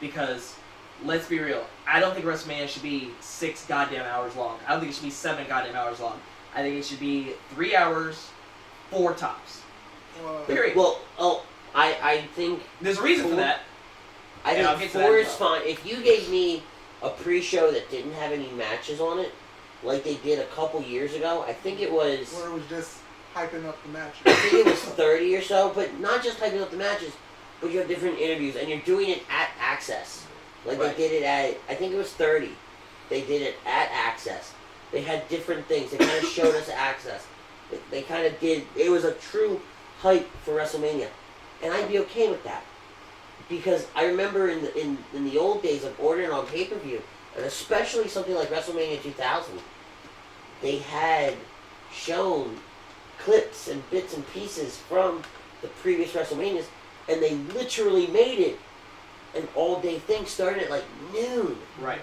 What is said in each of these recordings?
because let's be real, I don't think WrestleMania should be 6 goddamn hours long. I don't think it should be 7 goddamn hours long. I think it should be 3 hours, 4 tops. Period. Well, I think there's a reason for that. I think 4 is fine. If you gave me a pre-show that didn't have any matches on it, like they did a couple years ago, I think it was... Or it was just hyping up the matches. I think it was 30 or so, but not just hyping up the matches, but you have different interviews, and you're doing it at Access. Like they did it at, I think it was 30. They did it at Access. They had different things. They kind of showed us Access. They kind of did, it was a true hype for WrestleMania. And I'd be okay with that. Because I remember in the old days of ordering on pay-per-view, and especially something like WrestleMania 2000, they had shown clips and bits and pieces from the previous WrestleManias, and they literally made it an all-day thing starting at like noon. Right.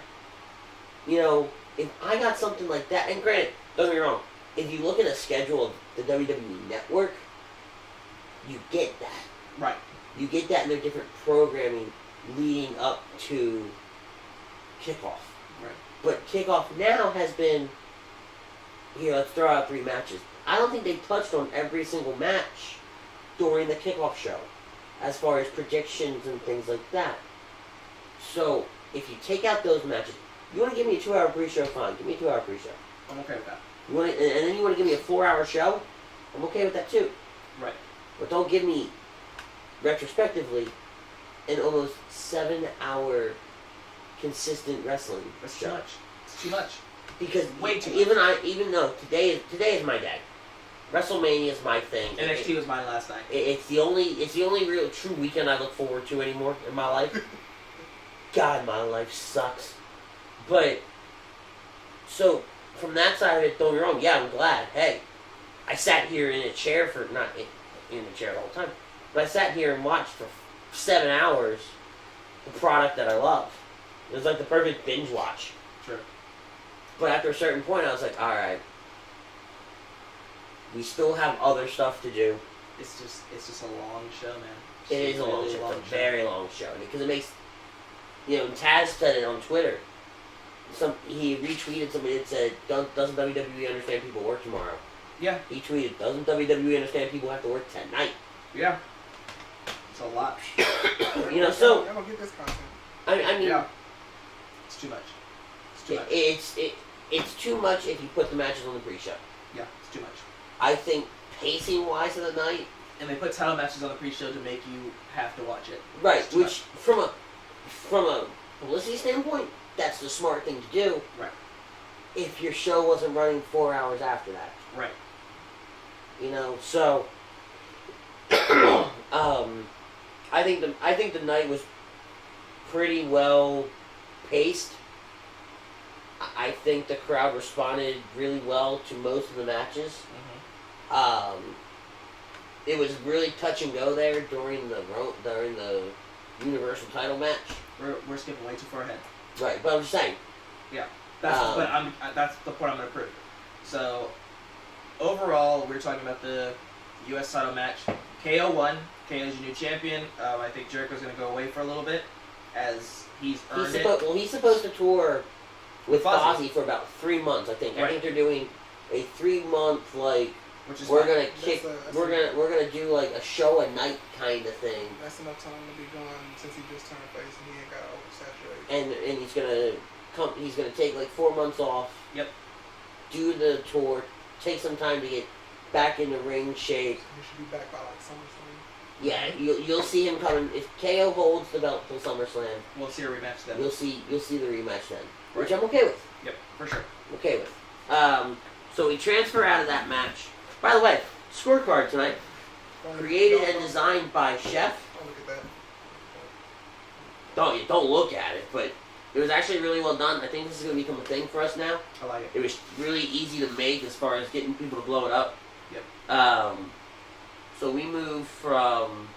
You know, if I got something like that, and granted, don't get me wrong, if you look at a schedule of the WWE Network, you get that. Right. You get that in their different programming leading up to kickoff. Right. But kickoff now has been, here, let's throw out 3 matches. I don't think they touched on every single match during the kickoff show, as far as predictions and things like that. So, if you take out those matches, you want to give me a 2-hour pre-show, fine. Give me a 2-hour pre-show. I'm okay with that. You want to, and then you want to give me a 4-hour show? I'm okay with that too. Right. But don't give me, retrospectively, an almost 7-hour consistent wrestling That's show. too much. It's too much. Because Way too even though today is my day. WrestleMania is my thing. NXT was mine last night. It's the only real true weekend I look forward to anymore in my life. God, my life sucks. But so from that side of it, don't get me wrong. Yeah, I'm glad. Hey, I sat here in a chair for not in the chair the whole time, but I sat here and watched for 7 hours the product that I love. It was like the perfect binge watch. Sure. But after a certain point, I was like, all right. We still have other stuff to do. It's just a long show, man. It is a long show. It's a very long show. Because it makes, you know, Taz said it on Twitter. He retweeted somebody that said, doesn't WWE understand people work tomorrow? Yeah. He tweeted, doesn't WWE understand people have to work tonight? Yeah. It's a lot. You know, so... I don't get this content. I mean... Yeah. It's too much. It's too much. It's too much if you put the matches on the pre-show. Yeah, it's too much. I think pacing-wise of the night... And they put title matches on the pre-show to make you have to watch it. Right, which, from a publicity standpoint, that's the smart thing to do. Right. If your show wasn't running 4 hours after that. Right. You know, so... I think the night was pretty well paced. I think the crowd responded really well to most of the matches. Mm-hmm. It was really touch and go there during the Universal title match. We're skipping way too far ahead. Right, but I'm just saying. Yeah, that's the point I'm going to prove. So, overall, we're talking about the U.S. title match. KO won. KO's your new champion. I think Jericho's going to go away for a little bit, as he's earned it. Well, he's supposed to tour with Fozzy Fozzy for about 3 months, I think. Right. I think they're doing a 3-month, like, which is we're fine. gonna do like a show a night kind of thing. That's enough time to be gone since he just turned face and he ain't got oversaturated. And he's gonna take like 4 months off. Yep. Do the tour, take some time to get back in the ring shape. He should be back by like SummerSlam. Yeah, you'll see him coming if KO holds the belt till SummerSlam. We'll see a rematch then. You'll see the rematch then, Right. which I'm okay with. Yep, for sure. Okay with. So we transfer out of that match. By the way, scorecard tonight, created and designed by Chef. Don't look at that. Don't look at it, but it was actually really well done. I think this is going to become a thing for us now. I like it. It was really easy to make as far as getting people to blow it up. Yep. So we moved from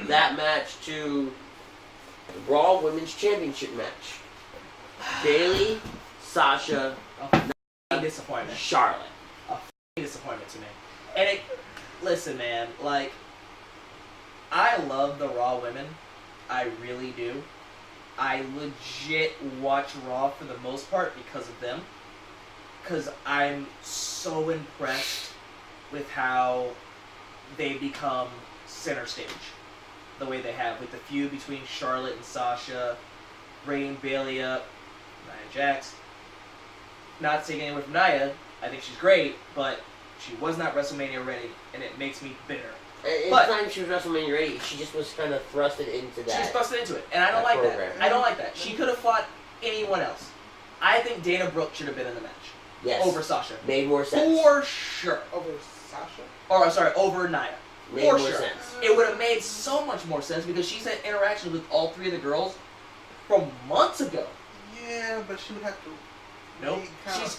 that match to the Raw Women's Championship match. Bayley, Sasha, Disappointment. Charlotte. Disappointment to me. And listen, man, like, I love the Raw women. I really do. I legit watch Raw for the most part because of them. Because I'm so impressed with how they become center stage. The way they have, with the feud between Charlotte and Sasha, bringing Bayley up, Nia Jax. Not taking anything away from Nia, I think she's great, but she was not WrestleMania ready, and it makes me bitter. It's not even she was WrestleMania ready. She just was kind of thrusted into that. She's thrusted into it, and I don't like program. that. I don't like that. She could have fought anyone else. I think Dana Brooke should have been in the match. Yes. Over Sasha. Made more sense. For sure. Over Sasha? Or, sorry, over Nia. Made For more sure. sense. It would have made so much more sense because she's had interactions with all three of the girls from months ago. Yeah, but she would have to... Nope.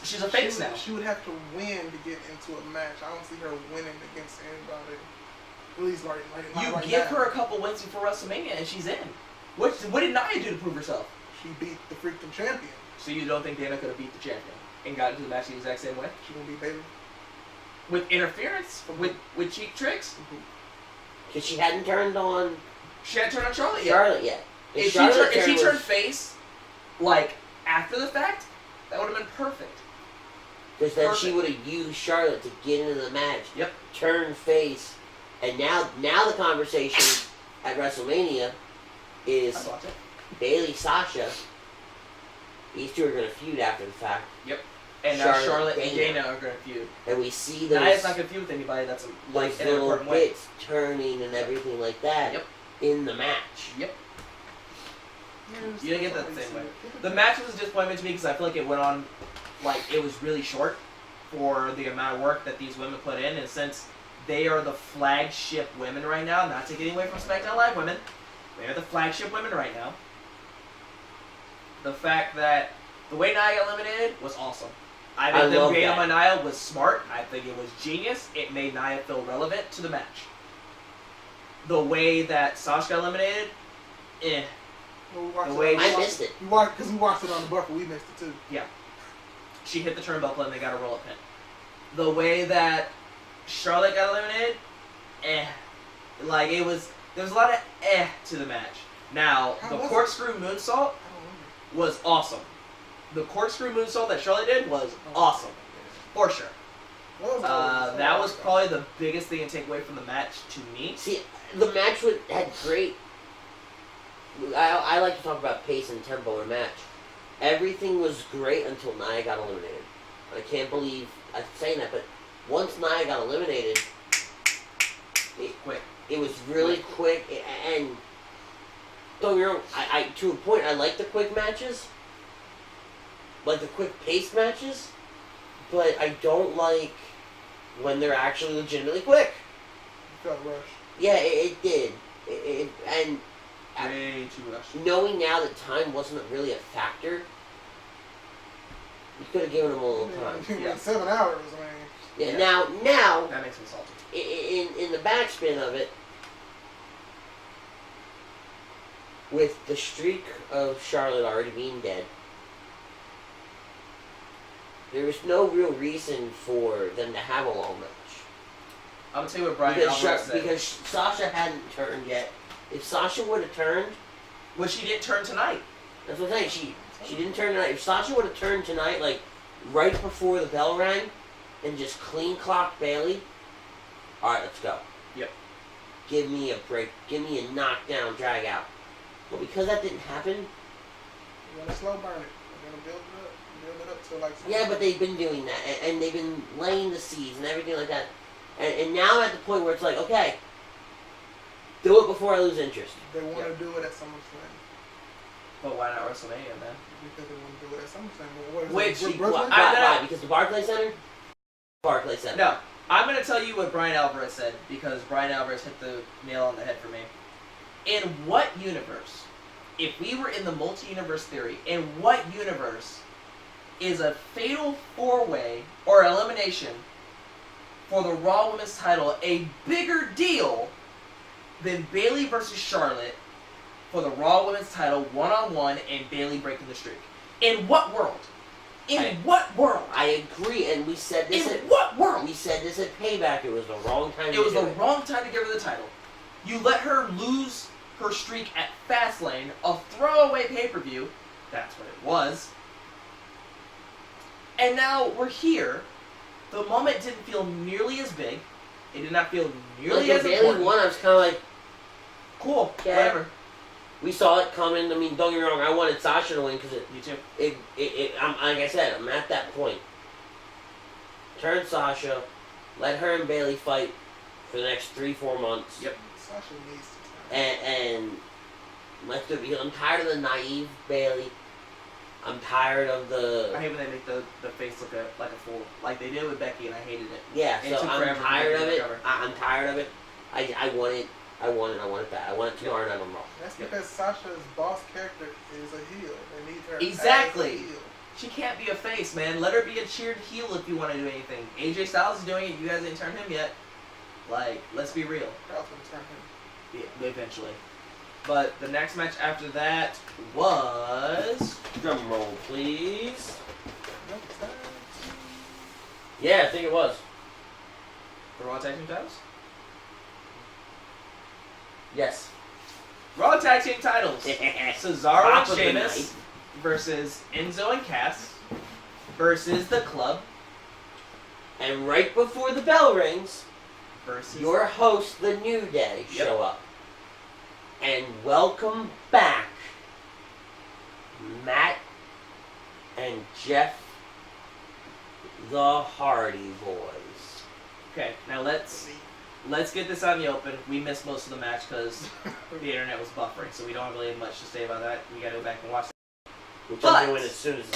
She's a face now. She would have to win to get into a match. I don't see her winning against anybody. At least right You give her a couple wins before WrestleMania and she's in. What did Nia do to prove herself? She beat the freaking champion. So you don't think Dana could have beat the champion and got into the match the exact same way? She gonna beat Bayley? With interference? With cheap tricks? Because she hadn't turned on... She hadn't turned on Charlotte yet. Charlotte yet. If she turned face, like, after the fact, that would have been perfect. Because then she would have used Charlotte to get into the match. Yep. Turn face. And now the conversation at WrestleMania is Bayley, Sasha. These two are going to feud after the fact. Yep. And now Charlotte and Dana are going to feud. And we see those... Nia's not going to feud with anybody that's like in an little important way. bits turning and everything like that in the match. Yep. You didn't get that the same way. The match was a disappointment to me because I feel like it went on, like, it was really short for the amount of work that these women put in. And since they are the flagship women right now, not to get away from SmackDown Live women, they are the flagship women right now. The fact that the way Nia got eliminated was awesome. I think the game on Nia was smart. I think it was genius. It made Nia feel relevant to the match. The way that Sasha got eliminated, I missed it. Because we watched it on the buffer, we missed it too. Yeah. She hit the turnbuckle and they got a roll-up pin. The way that Charlotte got eliminated, like there was a lot of to the match. Now, the corkscrew moonsault was awesome. The corkscrew moonsault that Charlotte did was awesome. For sure. That was probably the biggest thing to take away from the match to me. See, the match had great... I like to talk about pace and tempo in a match. Everything was great until Nia got eliminated. I can't believe I'm saying that, but once Nia got eliminated, it was really quick, and don't get me wrong, I to a point, I like the quick matches, like the quick pace matches, but I don't like when they're actually legitimately quick. It felt rushed. Yeah, it did. And way too rushed. Knowing now that time wasn't really a factor, you could have given them a little time. Yeah. 7 hours, man. Yeah. Now that makes me salty. In the backspin of it, with the streak of Charlotte already being dead, there was no real reason for them to have a long match. I'm gonna tell you what Brian Alvarez said. Because Sasha hadn't turned yet. If Sasha would have turned... Well, she didn't turn tonight. That's what I'm saying. She didn't turn tonight. If Sasha would have turned tonight, like, right before the bell rang, and just clean clock Bayley, alright, let's go. Yep. Give me a break. Give me a knockdown, drag out. But because that didn't happen... You're gonna slow burn it. You're gonna build it up to like... Yeah, but they've been doing that, and they've been laying the seeds and everything like that. And now I'm at the point where it's like, okay, do it before I lose interest. They want to do it at SummerSlam. But why not WrestleMania, man? Because they want to do it at SummerSlam. Why? Because the Barclays Center? Barclays Center. No. I'm going to tell you what Brian Alvarez said, because Brian Alvarez hit the nail on the head for me. In what universe, if we were in the multi-universe theory, in what universe is a fatal four-way or elimination for the Raw Women's title a bigger deal than Bayley versus Charlotte for the Raw Women's title one-on-one and Bayley breaking the streak? In what world? What world? I agree, and we said this what world? We said this at Payback. It was the wrong time It was the wrong time to give her the title. You let her lose her streak at Fastlane, a throwaway pay-per-view. That's what it was. And now we're here. The moment didn't feel nearly as big. It did not feel nearly Like as when Bayley important. won, I was kind of like, Cool, Yeah. whatever. we saw it coming. I mean, don't get me wrong, I wanted Sasha to win because Me too. I'm, like I said, I'm at that point. Turn Sasha, let her and Bayley fight for the next 3-4 months. Yep. Sasha needs to turn. And let's do it. Because I'm tired of the naive Bayley. I'm tired of I the hate when they make the face look like a fool, like they did with Becky, and I hated it. yeah. It So took I'm forever for tired Becky of to it. recover. I'm tired of it. I want it. I want it bad. I want it tomorrow night on Raw. That's because Sasha's boss character is a heel. They need her Exactly. as a heel. She can't be a face, man. Let her be a cheered heel if you want to do anything. AJ Styles is doing it. You guys ain't turned him yet. Like, let's be real. Crowd's gonna turn him. Yeah, eventually. But the next match after that was Drum roll, please. No time. Yeah, I think it was. the Raw Tag Team titles. Yes. Raw Tag Team titles. Cesaro Top and of the Sheamus night. versus Enzo and Cass versus the Club And right before the bell rings, versus your host, the New Day, Yep. show up. And welcome back, Matt and Jeff, the Hardy Boys. Okay, now let's get this out in the open. We missed most of the match because the internet was buffering, so we don't really have much to say about that. We gotta go back and watch it. Which But- I'm doing as soon as